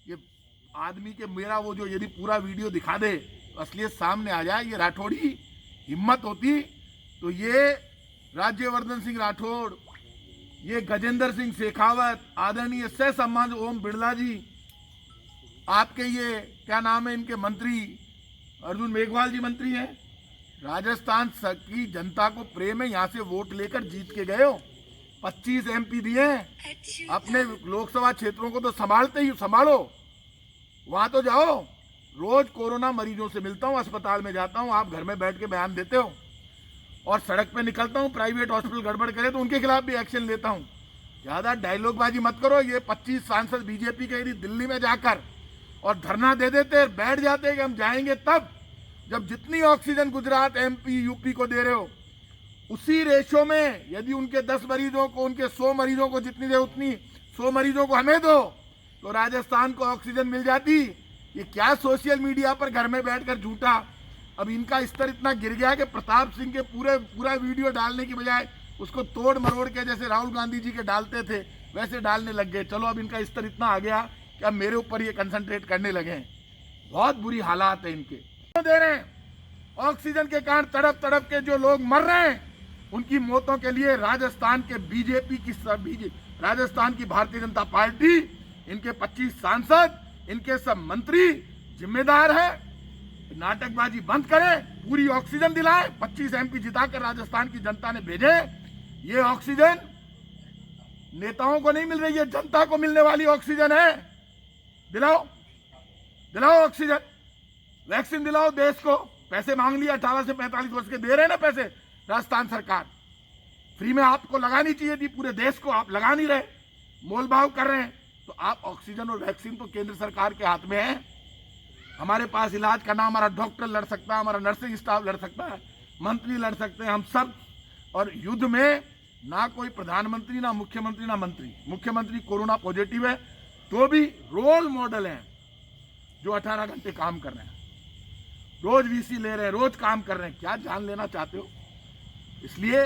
ये आदमी के मेरा वो जो यदि पूरा वीडियो दिखा दे तो असलियत सामने आ जाए। ये राठौड़ी हिम्मत होती तो ये राज्यवर्धन सिंह राठौड़, ये गजेंद्र सिंह शेखावत, आदरणीय सह सम्मान ओम बिरला जी, आपके ये क्या नाम है इनके मंत्री अर्जुन मेघवाल जी मंत्री हैं, राजस्थान की जनता को प्रेम है, यहाँ से वोट लेकर जीत के गए हो, 25 MP दिए हैं। अपने लोकसभा क्षेत्रों को तो संभालते ही संभालो, वहां तो जाओ। रोज कोरोना मरीजों से मिलता हूँ, अस्पताल में जाता हूँ, आप घर में बैठ के बयान देते हो। और सड़क पे निकलता हूँ, प्राइवेट हॉस्पिटल गड़बड़ करे तो उनके खिलाफ भी एक्शन लेता हूँ। ज्यादा डायलॉगबाजी मत करो। ये 25 सांसद बीजेपी के यदि दिल्ली में जाकर और धरना दे देते, बैठ जाते कि हम जाएंगे, तब जब जितनी ऑक्सीजन गुजरात MP UP को दे रहे हो उसी रेशो में यदि उनके 10 मरीजों को, उनके 100 मरीजों को जितनी दे उतनी 100 मरीजों को हमें दो तो राजस्थान को ऑक्सीजन मिल जाती। ये क्या सोशल मीडिया पर घर में बैठकर झूठा। अब इनका स्तर इतना गिर गया कि प्रताप सिंह के पूरा वीडियो डालने की बजाय उसको तोड़ मरोड़ के जैसे राहुल गांधी जी के डालते थे वैसे डालने लग गए। चलो अब इनका स्तर इतना आ गया कि अब मेरे ऊपर ये कंसंट्रेट करने लगे हैं। बहुत बुरी हालात है इनके। दे रहे हैं ऑक्सीजन के कारण तड़प तड़प के जो लोग मर रहे हैं उनकी मौतों के लिए राजस्थान के बीजेपी की राजस्थान की भारतीय जनता पार्टी, इनके 25 सांसद, इनके सब मंत्री जिम्मेदार है। नाटकबाजी बंद करें, पूरी ऑक्सीजन दिलाएं। 25 MP जिताकर राजस्थान की जनता ने भेजे। ये ऑक्सीजन नेताओं को नहीं मिल रही है, जनता को मिलने वाली ऑक्सीजन है। दिलाओ दिलाओ ऑक्सीजन, वैक्सीन दिलाओ देश को। पैसे मांग लिया 18 से 45 वर्ष के, दे रहे हैं ना पैसे राजस्थान सरकार। फ्री में आपको लगानी चाहिए थी, पूरे देश को आप लगा नहीं रहे, मोल भाव कर रहे हैं। तो आप ऑक्सीजन और वैक्सीन तो केंद्र सरकार के हाथ में है। हमारे पास इलाज करना, हमारा डॉक्टर लड़ सकता है, हमारा नर्सिंग स्टाफ लड़ सकता है, मंत्री लड़ सकते हैं, हम सब। और युद्ध में ना कोई प्रधानमंत्री, ना मुख्यमंत्री, ना मंत्री। मुख्यमंत्री कोरोना पॉजिटिव है तो भी रोल मॉडल हैं जो 18 घंटे काम कर रहे हैं, रोज VC ले रहे हैं, रोज काम कर रहे हैं। क्या जान लेना चाहते हो? इसलिए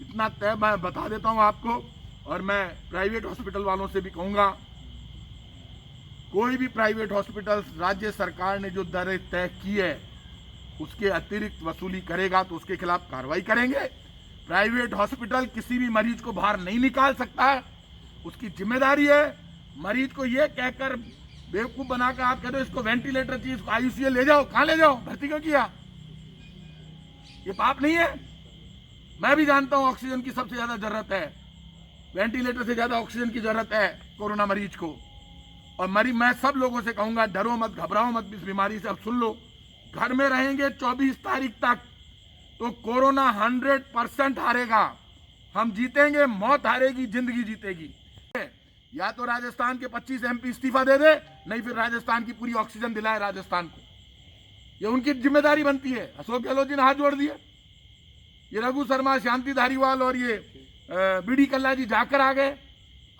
इतना तय मैं बता देता हूं आपको। और मैं प्राइवेट हॉस्पिटल वालों से भी कहूंगा, कोई भी प्राइवेट हॉस्पिटल राज्य सरकार ने जो दरें तय की है उसके अतिरिक्त वसूली करेगा तो उसके खिलाफ कार्रवाई करेंगे। प्राइवेट हॉस्पिटल किसी भी मरीज को बाहर नहीं निकाल सकता है, उसकी जिम्मेदारी है। मरीज को यह कहकर बेवकूफ बनाकर आप कहते हो इसको वेंटिलेटर चाहिए, इसको ICU ले जाओ, कहां ले जाओ, भर्ती क्यों किया? ये पाप नहीं है? मैं भी जानता हूं ऑक्सीजन की सबसे ज्यादा जरूरत है, वेंटिलेटर से ज्यादा ऑक्सीजन की जरूरत है कोरोना मरीज को। और मैं सब लोगों से कहूंगा, डरो मत, घबराओ मत इस बीमारी से। अब सुन लो, घर में रहेंगे 24 तारीख तक तो कोरोना 100% हारेगा। हम जीतेंगे, मौत हारेगी, जिंदगी जीतेगी। या तो राजस्थान के 25 MP इस्तीफा दे दे, नहीं फिर राजस्थान की पूरी ऑक्सीजन दिलाए राजस्थान को। ये उनकी जिम्मेदारी बनती है। अशोक गहलोत जी ने हाथ जोड़ दिए, ये रघु शर्मा, शांति धारीवाल और ये BD कल्ला जी जाकर आ गए।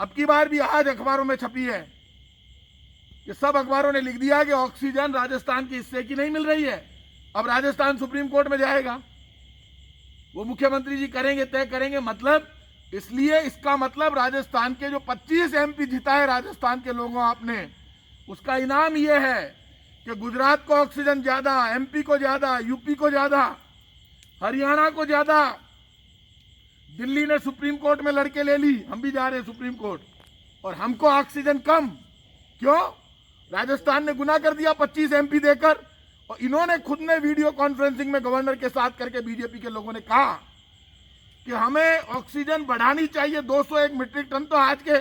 अब की बार भी आज अखबारों में छपी है कि सब अखबारों ने लिख दिया कि ऑक्सीजन राजस्थान के हिस्से की नहीं मिल रही है। अब राजस्थान सुप्रीम कोर्ट में जाएगा, वो मुख्यमंत्री जी करेंगे, तय करेंगे। मतलब इसलिए इसका मतलब राजस्थान के जो 25 MP जीता है राजस्थान के लोगों आपने, उसका इनाम यह है कि गुजरात को ऑक्सीजन ज्यादा, MP को ज्यादा, UP को ज्यादा, हरियाणा को ज्यादा। दिल्ली ने सुप्रीम कोर्ट में लड़के ले ली, हम भी जा रहे हैं सुप्रीम कोर्ट, और हमको ऑक्सीजन कम। क्यों? राजस्थान ने गुनाह कर दिया 25 MP देकर। और इन्होंने खुद ने वीडियो कॉन्फ्रेंसिंग में गवर्नर के साथ करके बीजेपी के लोगों ने कहा कि हमें ऑक्सीजन बढ़ानी चाहिए 201 मीट्रिक टन। तो आज के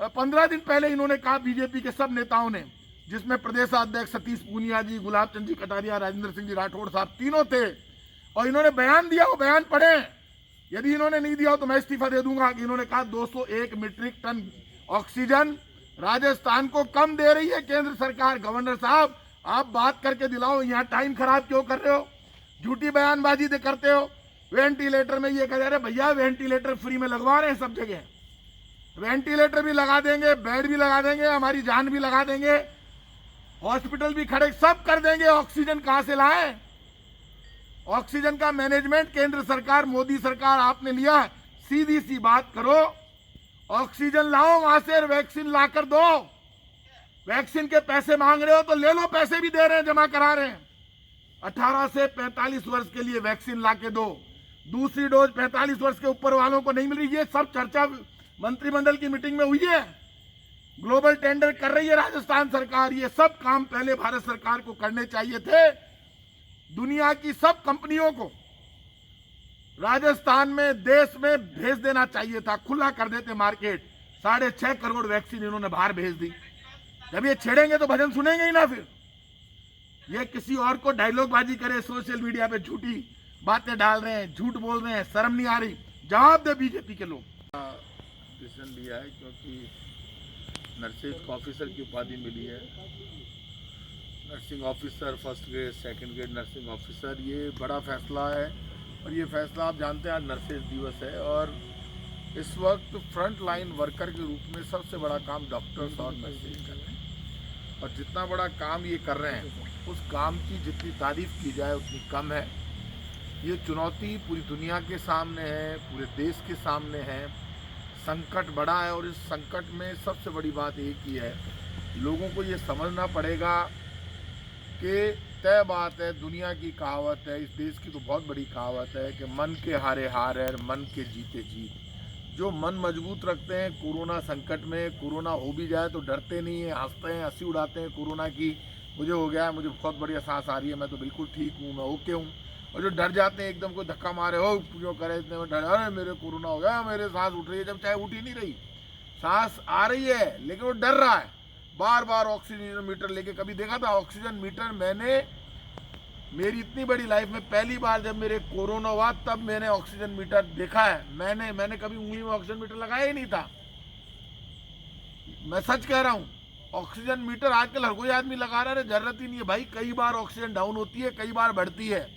15 दिन पहले इन्होंने कहा, बीजेपी के सब नेताओं ने, जिसमें प्रदेशाध्यक्ष सतीश पूनिया जी, गुलाब चंद जी कटारिया, राजेंद्र सिंह जी राठौड़ साहब तीनों थे। और इन्होंने बयान दिया, वो बयान पढ़े। यदि इन्होंने नहीं दिया तो मैं इस्तीफा दे दूंगा। कि इन्होंने कहा 201 मीट्रिक टन ऑक्सीजन राजस्थान को कम दे रही है केंद्र सरकार। गवर्नर साहब, आप बात करके दिलाओ, यहाँ टाइम खराब क्यों कर रहे हो? झूठी बयानबाजी करते हो। वेंटिलेटर में ये कह रहे भैया वेंटिलेटर फ्री में लगवा रहे हैं सब जगह, वेंटिलेटर भी लगा देंगे, बेड भी लगा देंगे, हमारी जान भी लगा देंगे, हॉस्पिटल भी खड़े, सब कर देंगे। ऑक्सीजन कहां से लाए? ऑक्सीजन का मैनेजमेंट केंद्र सरकार, मोदी सरकार आपने लिया। सीधी सी बात करो, ऑक्सीजन लाओ वहां से, वैक्सीन लाकर दो। वैक्सीन के पैसे मांग रहे हो तो ले लो, पैसे भी दे रहे हैं, जमा करा रहे हैं। 18 से 45 वर्ष के लिए वैक्सीन लाके दो, दूसरी डोज 45 वर्ष के ऊपर वालों को नहीं मिल रही। ये सब चर्चा मंत्रिमंडल की मीटिंग में हुई है। ग्लोबल टेंडर कर रही है राजस्थान सरकार। ये सब काम पहले भारत सरकार को करने चाहिए थे। दुनिया की सब कंपनियों को राजस्थान में, देश में भेज देना चाहिए था, खुला कर देते मार्केट। 6.5 करोड़ वैक्सीन इन्होंने बाहर भेज दी। जब ये छेड़ेंगे तो भजन सुनेंगे ही ना। फिर ये किसी और को डायलॉग बाजी करे, सोशल मीडिया पे झूठी बातें डाल रहे हैं, झूठ बोल रहे हैं, शर्म नहीं आ रही। जवाब दे बीजेपी के लोग। डिसीजन लिया है क्योंकि नर्सिंग ऑफिसर की उपाधि मिली है। Nursing officer, first grade, second grade nursing officer, ये बड़ा फैसला है। और ये फैसला आप जानते हैं आज नर्सेज दिवस है और इस वक्त फ्रंट लाइन वर्कर के रूप में सबसे बड़ा काम डॉक्टर्स और नर्सेज कर रहे हैं। और जितना बड़ा काम ये कर रहे हैं उस काम की जितनी तारीफ की जाए उतनी कम है। ये चुनौती पूरी दुनिया के सामने है, पूरे देश के सामने है। संकट बड़ा है और इस संकट में सबसे बड़ी बात एक ही है, लोगों को ये समझना पड़ेगा कि तय बात है, दुनिया की कहावत है, इस देश की तो बहुत बड़ी कहावत है कि मन के हारे हार है, मन के जीते जीत। जो मन मजबूत रखते हैं कोरोना संकट में, कोरोना हो भी जाए तो डरते नहीं है, हंसते हैं, हंसी उड़ाते हैं कोरोना की। मुझे हो गया है, मुझे बहुत बढ़िया सांस आ रही है, मैं तो बिल्कुल ठीक हूँ, मैं ओके हूँ। और जो डर जाते हैं एकदम, कोई धक्का मारे हो जो करे, इतने में डर, अरे मेरे कोरोना हो गया, मेरे सांस उठ रही है, जब चाहे उठ ही नहीं रही, सांस आ रही है लेकिन वो डर रहा है। बार बार ऑक्सीजन मीटर लेके, कभी देखा था ऑक्सीजन मीटर? मैंने मेरी इतनी बड़ी लाइफ में पहली बार जब मेरे कोरोना हुआ तब मैंने ऑक्सीजन मीटर देखा है। मैंने कभी उंगली में ऑक्सीजन मीटर लगाया ही नहीं था, मैं सच कह रहा हूँ। ऑक्सीजन मीटर आजकल हर कोई आदमी लगा रहा है, जरूरत ही नहीं है भाई। कई बार ऑक्सीजन डाउन होती है, कई बार बढ़ती है।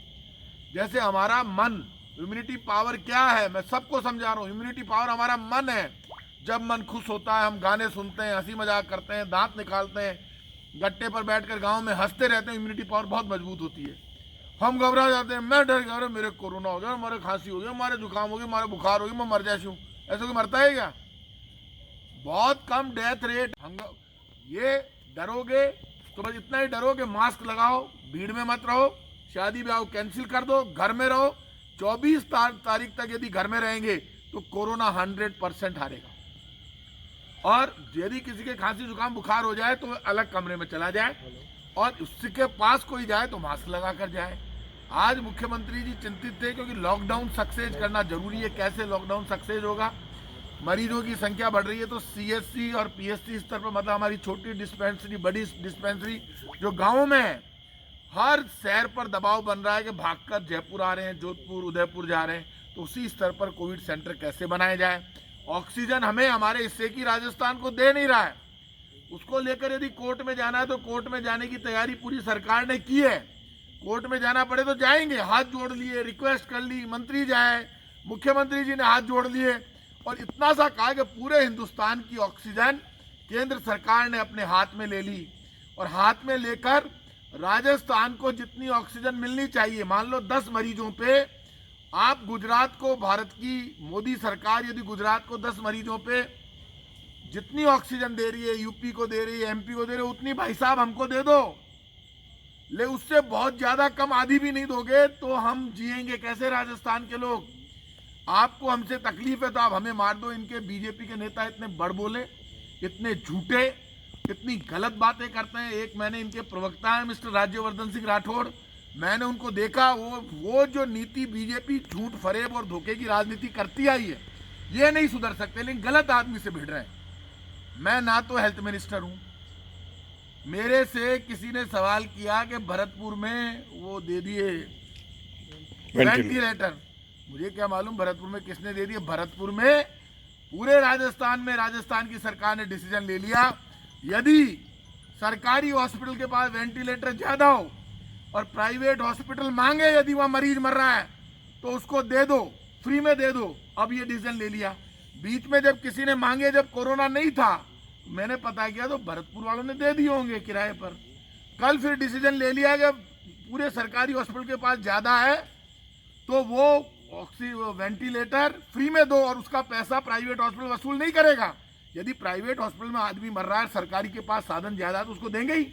जैसे हमारा मन, इम्यूनिटी पावर क्या है, मैं सबको समझा रहा हूँ। इम्यूनिटी पावर हमारा मन है। जब मन खुश होता है हम गाने सुनते हैं, हंसी मजाक करते हैं, दांत निकालते हैं, गट्टे पर बैठकर गांव में हंसते रहते हैं, इम्यूनिटी पावर बहुत मजबूत होती है। हम घबरा जाते हैं, मैं डर गया, मेरे कोरोना हो गया, हमारे खांसी हो गया, हमारे जुकाम हो गया, हमारे बुखार हो गया, मैं मर जाऊँ। ऐसे कोई मरता है क्या? बहुत कम डेथ रेट। ये डरोगे तो बस इतना ही डरो कि मास्क लगाओ, भीड़ में मत रहो, शादी ब्याह कैंसिल कर दो, घर में रहो। 24 तारीख तक यदि घर में रहेंगे तो कोरोना 100% हारेगा। और यदि किसी के खांसी जुकाम बुखार हो जाए तो अलग कमरे में चला जाए, और उसके पास कोई जाए तो मास्क लगा कर जाए। आज मुख्यमंत्री जी चिंतित थे क्योंकि लॉकडाउन सक्सेस करना जरूरी है। कैसे लॉकडाउन सक्सेस होगा? मरीजों की संख्या बढ़ रही है तो सीएससी और पीएससी स्तर पर, मतलब हमारी छोटी डिस्पेंसरी, बड़ी डिस्पेंसरी जो गाँव में है, हर शहर पर दबाव बन रहा है कि भागकर जयपुर आ रहे हैं, जोधपुर, उदयपुर जा रहे हैं। तो उसी स्तर पर कोविड सेंटर कैसे बनाए जाए। ऑक्सीजन हमें हमारे हिस्से की राजस्थान को दे नहीं रहा है, उसको लेकर यदि कोर्ट में जाना है तो कोर्ट में जाने की तैयारी पूरी सरकार ने की है। कोर्ट में जाना पड़े तो जाएंगे, हाथ जोड़ लिए, रिक्वेस्ट कर ली, मंत्री जाए, मुख्यमंत्री जी ने हाथ जोड़ लिए और इतना सा कहा कि पूरे हिंदुस्तान की ऑक्सीजन केंद्र सरकार ने अपने हाथ में ले ली। और हाथ में लेकर राजस्थान को जितनी ऑक्सीजन मिलनी चाहिए, मान लो 10 मरीजों पे आप गुजरात को, भारत की मोदी सरकार यदि गुजरात को 10 मरीजों पे जितनी ऑक्सीजन दे रही है, यूपी को दे रही है, एमपी को दे रही है, उतनी भाई साहब हमको दे दो। ले उससे बहुत ज्यादा कम, आधी भी नहीं दोगे तो हम जिएंगे कैसे राजस्थान के लोग? आपको हमसे तकलीफ है तो आप हमें मार दो। इनके बीजेपी के नेता इतने बड़ बोले, इतने झूठे, इतनी गलत बातें करते हैं। एक मैंने इनके प्रवक्ता है मिस्टर राज्यवर्धन सिंह राठौड़, मैंने उनको देखा, वो जो नीति बीजेपी झूठ, फरेब और धोखे की राजनीति करती आई है, ये नहीं सुधर सकते, लेकिन गलत आदमी से भिड़ रहे हैं। मैं ना तो हेल्थ मिनिस्टर हूं। मेरे से किसी ने सवाल किया कि भरतपुर में वो दे दिए वेंटिलेटर, मुझे क्या मालूम भरतपुर में किसने दे दिए। भरतपुर में पूरे राजस्थान में राजस्थान की सरकार ने डिसीजन ले लिया, यदि सरकारी हॉस्पिटल के पास वेंटिलेटर ज्यादा हो और प्राइवेट हॉस्पिटल मांगे, यदि वहां मरीज मर रहा है तो उसको दे दो, फ्री में दे दो। अब ये डिसीजन ले लिया। बीच में जब किसी ने मांगे, जब कोरोना नहीं था, मैंने पता किया तो भरतपुर वालों ने दे दिए होंगे किराए पर। कल फिर डिसीजन ले लिया कि पूरे सरकारी हॉस्पिटल के पास ज्यादा है तो वो वेंटिलेटर फ्री में दो और उसका पैसा प्राइवेट हॉस्पिटल वसूल नहीं करेगा। यदि प्राइवेट हॉस्पिटल में आदमी मर रहा है, सरकारी के पास साधन ज्यादा है, तो उसको देंगे ही।